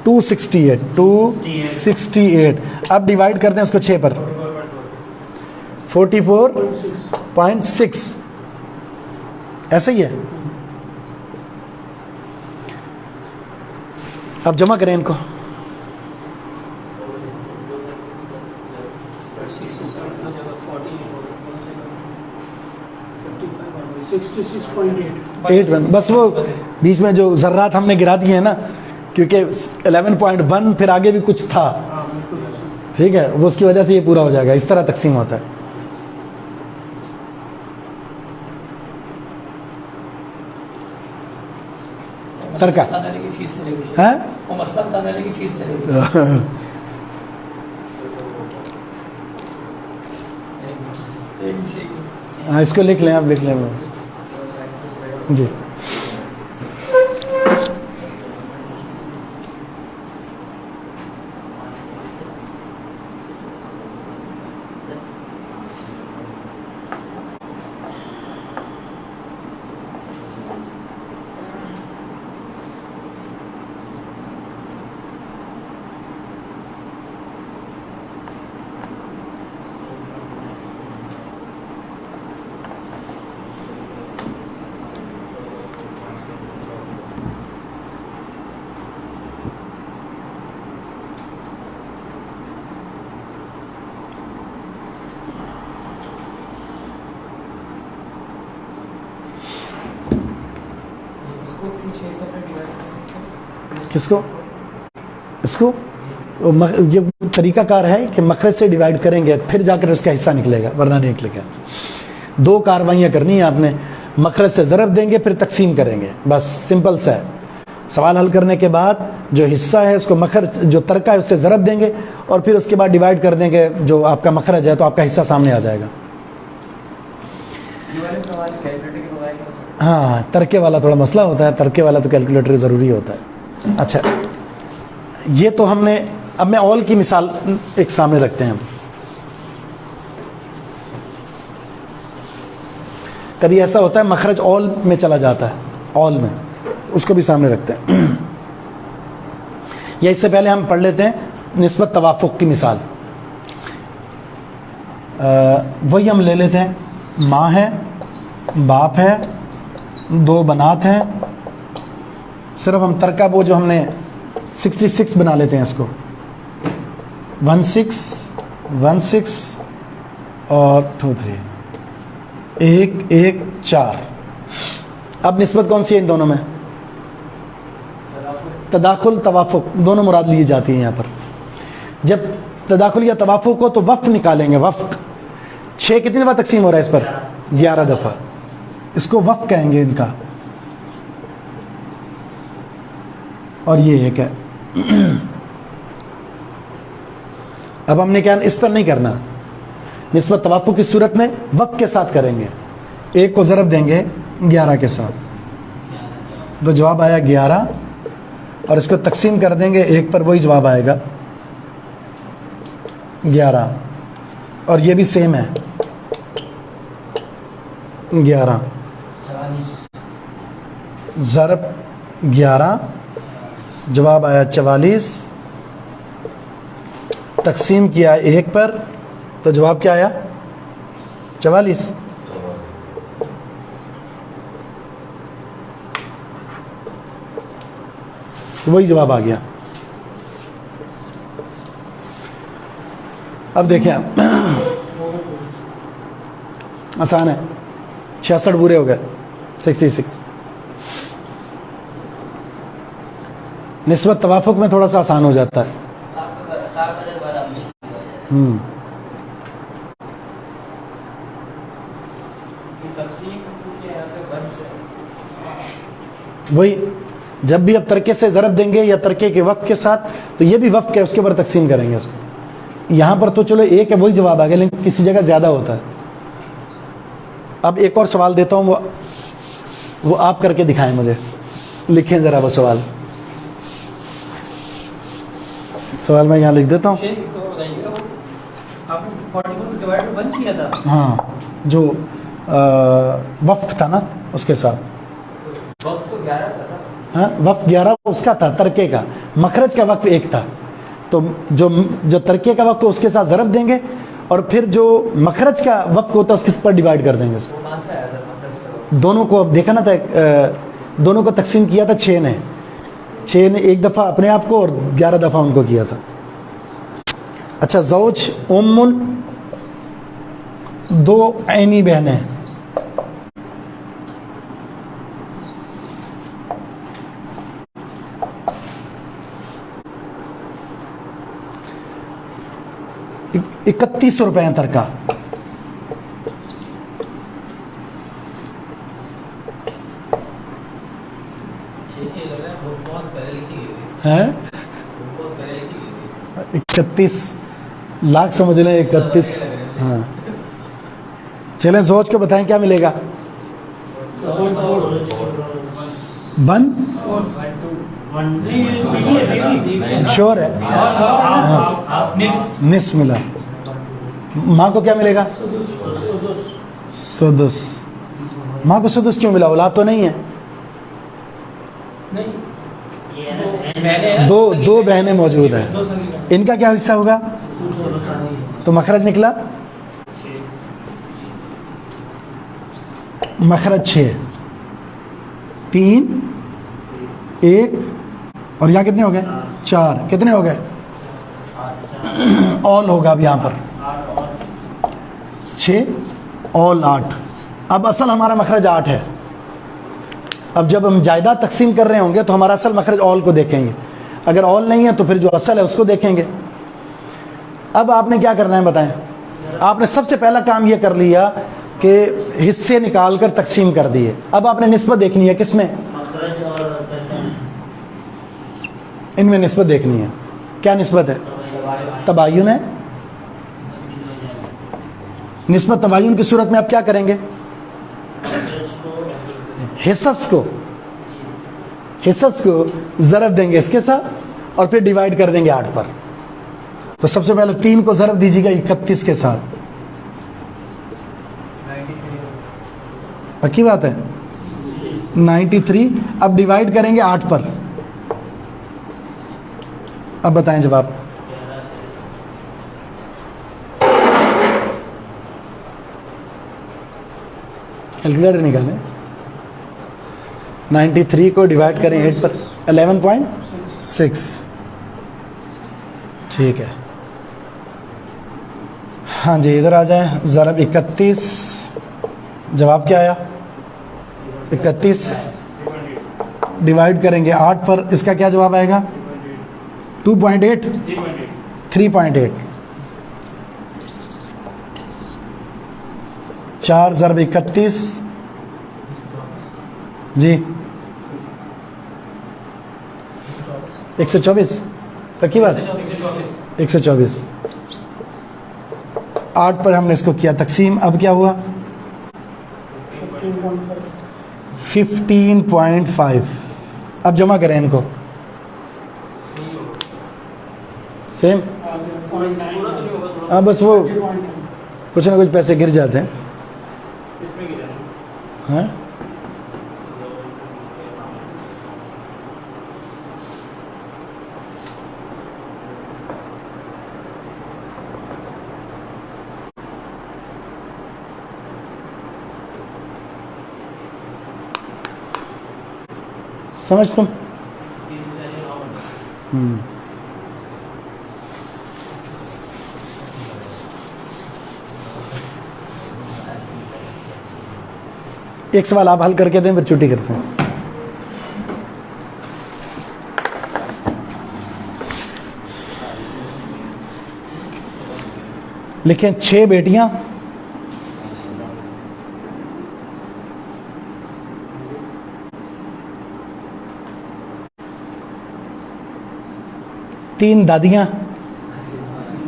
268। अब डिवाइड करते हैं उसको 6 पर, 44.6, ऐसा ही है। अब जमा करें इनको, 66.8 8 बस वो बीच में जो जर्रात हमने गिरा दिए हैं ना, क्योंकि 11.1 फिर आगे भी कुछ था, हाँ बिल्कुल ऐसे। ठीक है, वो उसकी वजह से ये पूरा हो जाएगा। इस तरह तकसीम होता है। तरका बताने की फीस चलेगी, है वो मसला बताने की फीस चलेगी। एक विषय की। हाँ, इसको लिख लें, आप लिख लें जी। इसको क्यों 6 से डिवाइड करें? किसको? इसको ये तरीकाकार है कि मखरज से डिवाइड करेंगे फिर जाकर उसका हिस्सा निकलेगा, वरना नहीं निकलेगा। दो कार्रवाइयाँ करनी है आपने, मखरज से ज़रब देंगे फिर तकसीम करेंगे, बस सिंपल सा है। सवाल हल करने के बाद जो हिस्सा है उसको मखरज, जो तरका है उससे ज़रब देंगे और फिर उसके बाद डिवाइड कर देंगे जो आपका मखरज है, तो आपका हिस्सा सामने आ जाएगा। हाँ, तरके वाला थोड़ा मसला होता है, तरके वाला तो कैलकुलेटर ज़रूरी होता है। अच्छा, ये तो हमने, अब मैं ऑल की मिसाल एक सामने रखते हैं। कभी ऐसा होता है मखरज ऑल में चला जाता है, ऑल में, उसको भी सामने रखते हैं। या इससे पहले हम पढ़ लेते हैं निस्बत तवाफुक की मिसाल। वही हम ले लेते हैं, माँ है, बाप है, दो बनात हैं, सिर्फ हम तरका वो जो हमने 66 बना लेते हैं इसको, 16 16 और 2 3 1 1 4। अब निस्बत कौन सी है इन दोनों में? तदाखुल तवाफुक दोनों मुराद ली जाती है यहाँ पर। जब तदाखुल या तवाफुक हो तो वफ़ निकालेंगे, वफ़ 6 कितनी दफ़ा तकसीम हो रहा है इस पर? 11 दफ़ा। इसको वफ़ कहेंगे इनका, और ये एक है। अब हमने क्या, इस पर नहीं करना, निस्बत तवाफुक की सूरत में वक़्त के साथ करेंगे। एक को ज़रब देंगे 11 के साथ, तो जवाब आया 11, और इसको तकसीम कर देंगे एक पर, वही जवाब आएगा 11, और ये भी सेम है 11, ज़रब 11, जवाब आया 44, तकसीम किया एक पर, तो जवाब क्या आया? 44। वही जवाब आ गया। अब देखें आप, आसान है, 66 पूरे हो गए, 66। निस्बत तवाफुक में थोड़ा सा आसान हो जाता है। वही, जब भी अब तरके से ज़रब देंगे या तरके के वक़्त के साथ, तो ये भी वक़्त है, उसके ऊपर तकसीम करेंगे उसको। यहाँ पर तो चलो एक है, वही जवाब आ गया, लेकिन किसी जगह ज़्यादा होता है। अब एक और सवाल देता हूँ, वो आप करके दिखाएं मुझे, लिखें ज़रा वो सवाल मैं यहाँ लिख देता हूँ। आपने 41 डिवाइड 1 किया था। हाँ, जो वफ़्त था ना उसके साथ, वक्त तो 11 था। हाँ, वक़्त 11 उसका था, तरके का। मखरज का वक़्त 1 था, तो जो तरके का वक़्त उसके साथ ज़रब देंगे, और फिर जो मखरज का वक़्त होता है उसके पर डिवाइड कर देंगे उसको। कहाँ से आया था मखरज का वक्त? दोनों को अब देखा ना था, दोनों को तकसीम किया था 6 ने, 6 ने एक दफ़ा अपने आप को और 11 दफ़ा उनको किया था। अच्छा, ज़ौज उम्मुन, 2 ऐनी बहनें, 31 रुपए अंतर का। बहुत पहले लिखी गई थी, है बहुत पहले लिखी गई थी। 31 लाख समझ लें, 31। हाँ, चलें सोच के बताएं क्या मिलेगा। 1 श्योर है? निस मिला। माँ को क्या मिलेगा? सुदुस। माँ को सुदुस क्यों मिला? औलाद तो नहीं है। नहीं, दो बहनें मौजूद हैं, दो सगी बहन। इनका क्या हिस्सा होगा? तो मखरज निकला, मखरज 6, 3, 1 और यहाँ कितने हो गए? 4। कितने हो गए? ऑल होगा अब यहाँ पर 6 ऑल 8। अब असल हमारा मखरज 8 है। अब जब हम जायदाद तकसीम कर रहे होंगे तो हमारा असल मखरज ऑल को देखेंगे, अगर ऑल नहीं है तो फिर जो असल है उसको देखेंगे। अब आपने क्या करना है बताएं? आपने सबसे पहला काम ये कर लिया कि हिस्से निकाल कर तकसीम कर दिए। अब आपने निस्बत देखनी है, किसमें? इनमें निस्बत देखनी है। क्या निस्बत है? तबायुन है। निस्बत तबायुन की सूरत में आप क्या करेंगे? हिस्सस को ज़रब देंगे इसके साथ और फिर डिवाइड कर देंगे 8 पर। तो सबसे पहले 3 को ज़रब दीजिएगा 31 के साथ। पक्की बात है? 93। अब डिवाइड करेंगे 8 पर। अब बताएं जवाब। कैलकुलेटर निकालें। 93 को डिवाइड करें 8 पर, 11.6। ठीक है। हाँ जी, इधर आ जाए। ज़रब 31, जवाब क्या आया? 31 डिवाइड करेंगे 8 पर, इसका क्या जवाब आएगा? 2.8, 3.8। 4 ज़रब 31 जी 124। पक्की बात? 124। 8 पर हमने इसको किया तकसीम। अब क्या हुआ? 15.5। अब जमा करें इनको। सेम। हाँ, बस वो कुछ ना कुछ पैसे गिर जाते हैं। हाँ, समझ तुम? एक सवाल आप हल करके दें, फिर छुट्टी करते हैं। लिखें 6 बेटियां, 3 दादियां।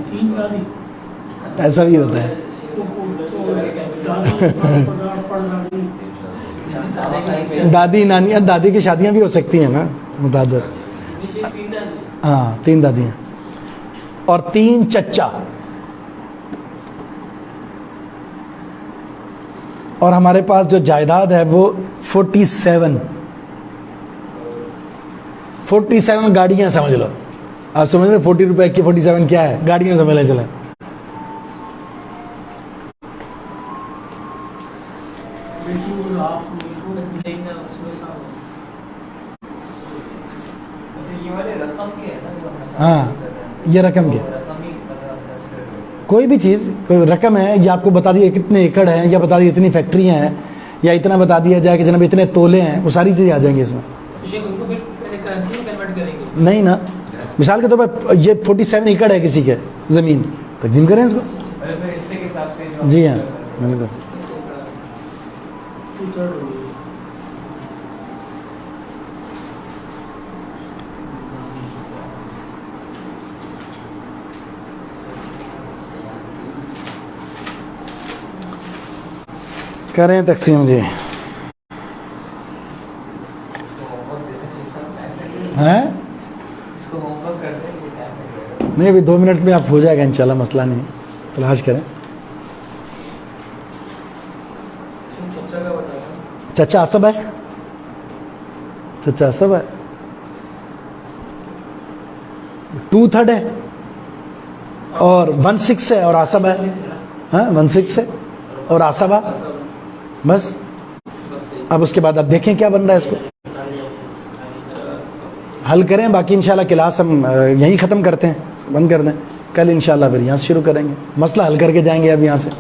3 दादी। ऐसा भी होता है। दादी नानियाँ, दादी की शादियां भी हो सकती हैं ना मुतादर। हाँ, 3 दादियां और 3 चच्चा। और हमारे पास जो जायदाद है वो 47 गाड़ियां समझ लो। आप समझ रहे 40 रुपए की 47 क्या है? गाड़ियां समझ ले चले। हाँ, ये रकम क्या? कोई भी चीज़, कोई रकम है, या आपको बता दिए कितने एकड़ हैं, या बता दिए इतनी फैक्ट्रियां हैं, या इतना बता दिया जाए कि जनाब इतने तोले हैं, वो सारी चीज़ें आ जाएंगी इसमें। उनको फिर करेंसी में कन्वर्ट करेंगे? नहीं ना, मिसाल के तौर पर ये 47 एकड़ है किसी के ज़मीन, तकसीम करें इसको। मतलब फिर हिस्से के हिसाब से जो जी हाँ बिल्कुल। 2/3 हो गई। करें तकसीम जी। हैं इसको होमवर्क करते हैं, ये टाइम लगेगा। नहीं, अभी 2 मिनट में आप हो जाएगा इंशाल्लाह, मसला नहीं। तलाश करें। चचा का बता रहा चचा असब है, चचा असब है। 2/3 है और 1/6 है और आसब है। हाँ 1/6 है और आसब है बस। अब उसके बाद अब देखें क्या बन रहा है इसको हल करें। बाकी इंशाल्लाह क्लास हम यहीं ख़त्म करते हैं, बंद कर दें। कल इंशाल्लाह फिर यहाँ से शुरू करेंगे, मसला हल करके जाएंगे अब यहाँ से।